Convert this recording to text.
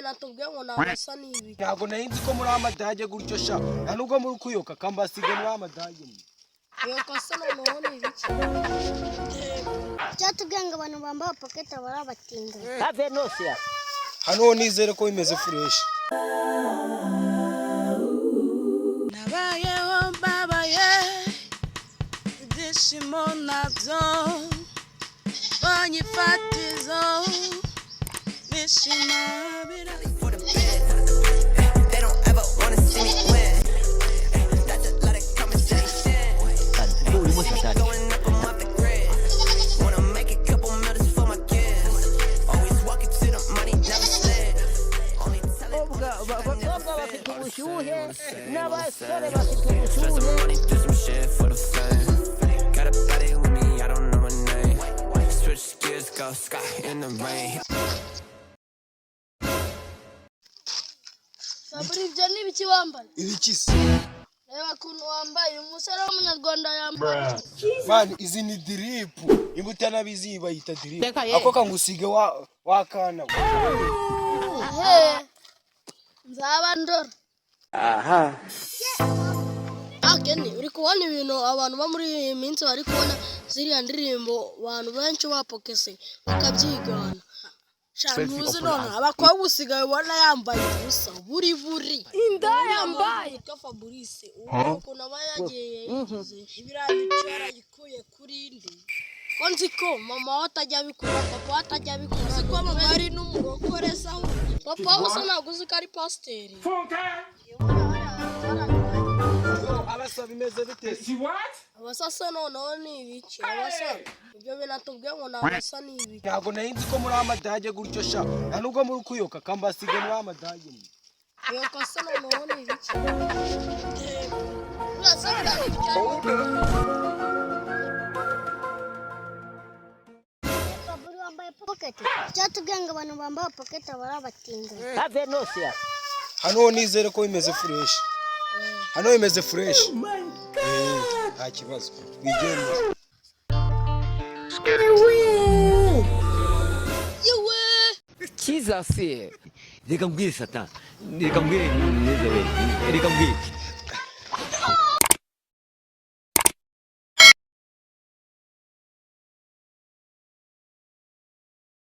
binatubwiye ngo nabasa n'ibi. Ntabwo nahinzi ko muri amadage gutyo sha. Nta nubwo muri kuyoka kambasige muri amadage. Yoka se noneho ni ibiki? Cyatubwiye ngo abantu bambaye pocket barabatinda. Have nosia. Hano nizere ko bimeze fresh. Nabayeho mbabaye ibyishimo nabyo banyifatizo bishima birari. They don't ever wanna see me win. That's a lot of conversation. Going up, I'm off the grid. Wanna make a couple millions for my kids. Always walking to the money, never slid. Only tell it Spend some money, do some shit for the fame. Got a body with me, I don't know my name. Switch gears, go sky in the rain. Saburi byo ni biki wambaye? Ibiki se? Reba kuntu wambaye umusore w'umunyarwanda yambaye. Man, izi ni drip. Imbuto nabizi bayita drip. Ako kangusige wakana. Nzaba ndora. Aha. Akene uri kubona ibintu abantu ba muri iyi minsi bari kubona ziriya ndirimbo abantu benshi bapokese bakabyigana. Shantuzi none abakobwa usigaye ubona yambaye ubusa buri. Inda yambaye. Ka Fabrice uko naba yagiye ibirabicora gikuye kuri indi. Konzi ko mama watajya bikora papa watajya bikora siko mama ari n'umurokore saho. Papa wose naguze ko ari pasiteri. Abasa bimeze bite? See what? Abasa noneho ni ibiki? Abasa ibyo binatubwiye ngo nabasa ni ibiki? Ntabwo nahinzi ko muri amadage gutyo sha. Nta nubwo muri kuyoka kambasige muri amadage. Yoka se noneho ni ibiki? Urasa Saburi wambaye pocket. Cyatubwiye ngo abantu bambaye pocket barabatinda. Have nosia. Hano nizere ko bimeze fresh. Hano bimeze fresh. Nta kibazo. Wigende. Jesus. Reka mbwire Satan. Reka mbwire neza we. Reka mbwire.